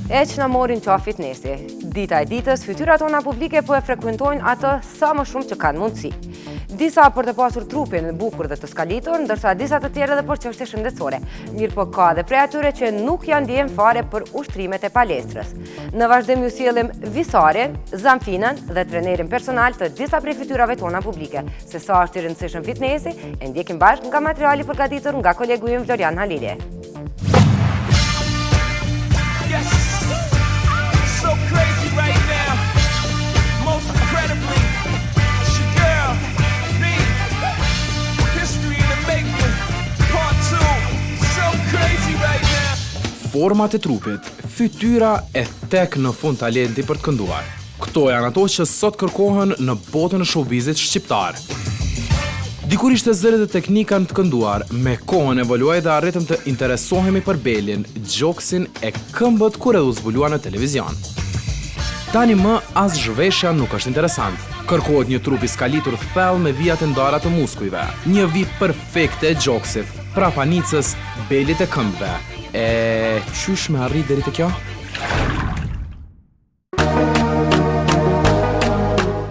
E që në morin qa fitnesi. Dita e ditës, fytyrat tona publike po e frekuentojnë atë sa më shumë që kanë mundësi. Disa për të pasur trupin bukur dhe të skalitur, ndërsa disa të tjera dhe për çështje shëndetësore. Mirë po ka dhe prej atyre që nuk janë ndjen fare për ushtrimet e palestrës. Në vazhdim ju sjellim Visarin, Zamfinën dhe trenerin personal të disa prej fytyrave tona publike. Se sa është i rëndësishëm fitnesi, e ndjekim bashkë nga materiali përgatitur nga kolegu im Florian Halili. Format e trupit, fytyra e tek në fund talenti për të kënduar. Këto janë ato që sot kërkohen në botën e showbizit shqiptar. Dikur ishte zëri dhe teknika në të kënduar, me kohën evoluaj dhe arritëm të interesohemi për belin, gjoksin e këmbët kur edhe u zbulua në televizion. Tani më as zhveshja nuk është interesant. Kërkohet një trup i skalitur thellë me vijat e ndara të muskujve, një vijë perfekte e gjoksit, prapanicës, belit e këmbëve. Qysh me arrit deri te kjo?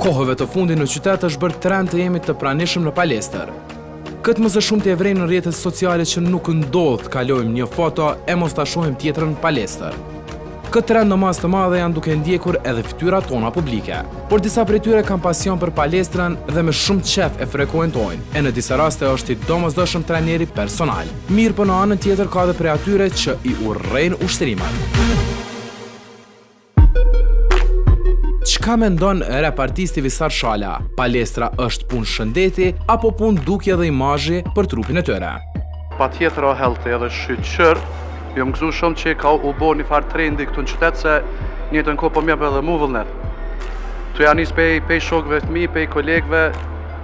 Kohëve të fundit në qytet është bërë trend të jemi të pranishëm në palestër. Këtë më së shumti e vrejnë në rrjetet sociale që nuk ndodh të kalojmë një foto e mos ta shohim tjetrën në palestër. Këtë trend në masë të madhe janë duke ndjekur edhe fytyrat tona publike. Por disa prej tyre kanë pasion për palestrën dhe me shumë qef e frekuentojnë, e në disa raste është i domosdoshëm trajneri personal. Mirë po në anën tjetër ka dhe prej atyre që i urrejnë ushtrimat. Çka mendon repartisti Visar Shala? Palestra është punë shëndeti apo punë dukje dhe imazhi për trupin e tyre? Patjetër o healthy edhe shqyqër. Jo më gëzu shumë që ka u bo një farë trendi këtu në qytet se njëtën ko po mjep edhe mu vullnet. Tu janë njës pej shokve të mi, pej kolegve,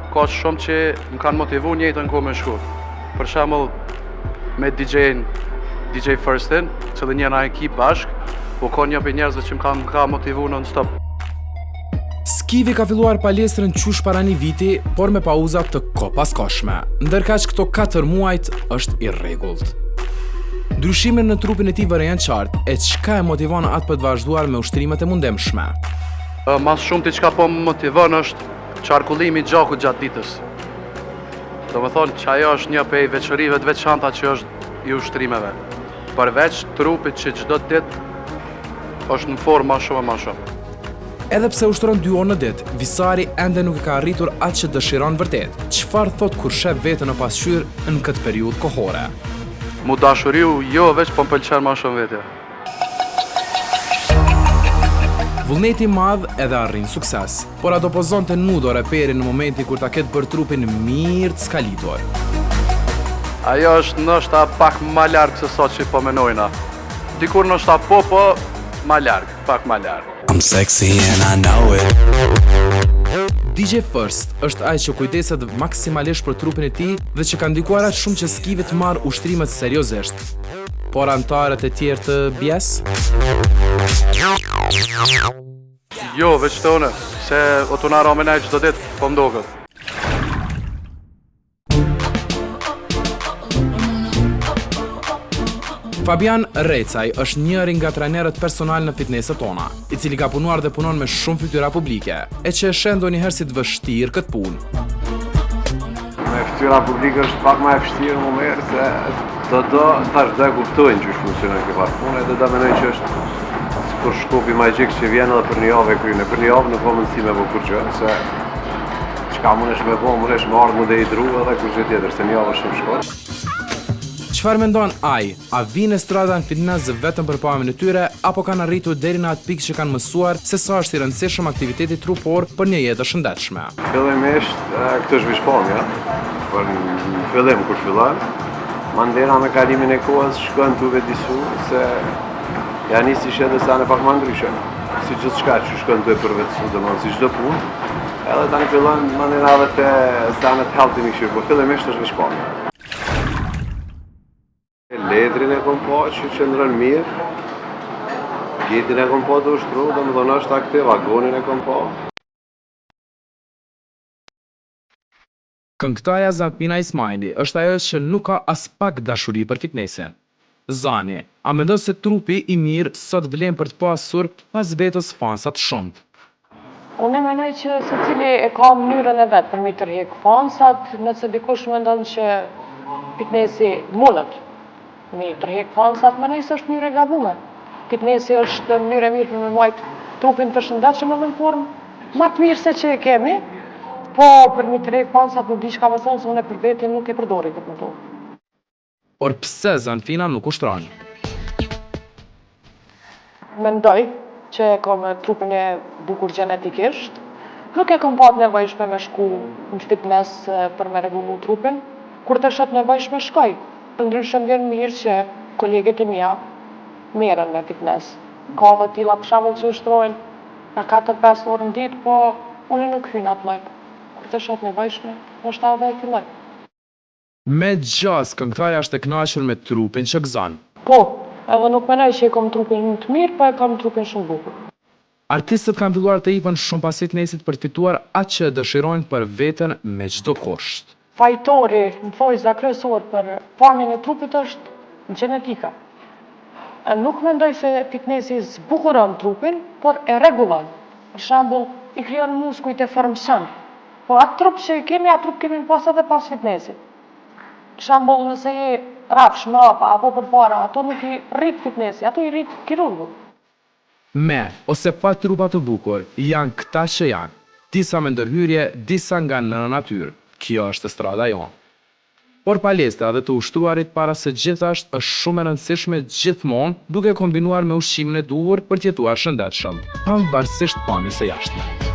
ka shumë që më kanë motivu njëtën ko me shku. Për shembull me DJ Firstin, që dhe njëna ekip bashk, po ka një pej njerëzve që më ka motivu non-stop. Skivi ka filluar palestrën qysh para një viti, por me pauzat të kopaskoshme, ndërkaq këto 4 muajt është i rregullt. Ndryshimin në trupin e tij vëren qartë, e çka e motivon atë për të vazhduar me ushtrimet e mundemshme? Mas shumë ti çka po më motivon është qarkullimi i gjakut gjatë ditës. Do më thonë që ajo është një prej veçorive të veçanta që është i ushtrimeve. Përveç trupit që çdo ditë është në formë ma shumë. Edhe pse ushtron 2 orë në ditë, Visari ende nuk e ka arritur atë që dëshiron vërtet. Çfarë thot kur shef veten në pasqyrë në këtë periudhë kohore? Mu dashuriu jo veç po më pëlqen ma shumë vetja. Vullneti madh edhe arrin sukses, por ato pozon të nudo reperi në momenti kur ta ketë bërë trupin mirë të skalitur. Ajo është ndoshta pak ma larg se sa që po menojna. Dikur ndoshta po ma larg, pak ma larg. I'm sexy and I know it. DJ First është ai që kujdeset maksimalisht për trupin e tij dhe që ka ndikuar aq shumë që skivi të marrë ushtrimet seriozisht. Por antarët e tjerë të bjes? Jo, veç të une, se o të nara me nej qdo ditë, po mdokët. Fabian Recaj është njëri nga trajnerët personal në fitneset tona, i cili ka punuar dhe punon me shumë fytyra publike, e që e shen ndonjëherë si të vështirë këtë punë. Me fytyra publike është pak ma e vështirë më merë, se do tash dhe kuptojnë që është funksionojnë këtë farë punë, edhe da menoj që është sikur shkopi magjik që vjen edhe për një javë e kryne. Për një javë nuk po mundësi me bo kur gjë, se qka mundesh me bo, mundesh me ardhë mu dhe i dru edhe kur gjë tjetër, se një javë është shumë shkoj. Çfarë mendon ai? A vinë strada në fitnes vetëm për pamjen e tyre apo kanë arritur deri në atë pikë që kanë mësuar se sa është i rëndësishëm aktiviteti trupor për një jetë të shëndetshme? Fillimisht këtë është vishpamja, për në fillim kur fillon, mandena me kalimin e kohës shkojnë të vedisu se janë nisi edhe sa në pak më ndryshe. Si gjithë shka që shkojnë të e përvetësu dhe si çdo punë, edhe tani fillon mandena dhe të sanet healthy një këshirë, po fillimisht është vishpamja. Ledrin e kom po që qëndrën mirë, gjetin e kom po të ushtru, dhe më thonë është aktiv, vagonin e kom po. Këngëtarja Zamfina Ismaili është ajo që nuk ka as pak dashuri për fitnesin. Zani, a mendon se trupi i mirë sot vlen për të pasur pas vetës fansa të shumtë? Unë mendoj që secili e ka mënyrën e vet për mi tërheq fansat, nëse dikush mendon që fitnessi mundet mi tërheq fansat, mendoj se është mënyrë e gabuar. Fitnessi është mënyrë e mirë për me mbajt trupin të shëndetshëm edhe në formë, më të mirë se që e kemi, po për mi tërheq fansat nuk di çka më thonë, se unë për vete nuk e përdori këtë metodë. Por pse Zanfina nuk ushtron? Mendoj që e kam trupin e bukur gjenetikisht, nuk e kam pat nevojshme me shku në fitness për me rregullu trupin, kur të shet nevojshme shkoj. Përndryshe vjen mirë që kolegët e mia merren me fitness. Ka dhe tilla për shembull që ushtrojnë në 4-5 orë në ditë, po unë nuk hyj atë lloj. Kur të shet nevojshme, është edhe e filloj. Me gjas, këngëtarja është e kënaqur me trupin që gëzon. Po, edhe nuk mendoj që e kam trupin të mirë, po e kam trupin shumë bukur. Artistët kanë filluar të ipën shumë pas fitnessit për të fituar atë që dëshirojnë për veten me çdo kusht. Fajtori, në thojza kryesor për pamjen e trupit është gjenetika. Nuk mendoj se fitnessi zbukuron trupin, por e rregullon. Për shembull, i krijon muskujt e formshëm. Po atë trup që kemi, atë trup kemi pas edhe pas fitnessit. Për shembull, nëse je rafsh, mrapa apo përpara, ato nuk i rrit fitnessi, ato i rrit kirurgu. Me ose pa trupa të bukur, janë këta që janë. Disa me ndërhyrje, disa nga në natyrë. Kjo është strada jonë. Por palestra dhe të ushtuarit para së gjithashtë është shumë e rëndësishme gjithmonë, duke kombinuar me ushqimin e duhur për të jetuar shëndetshëm, pavarësisht pamjes së jashtme.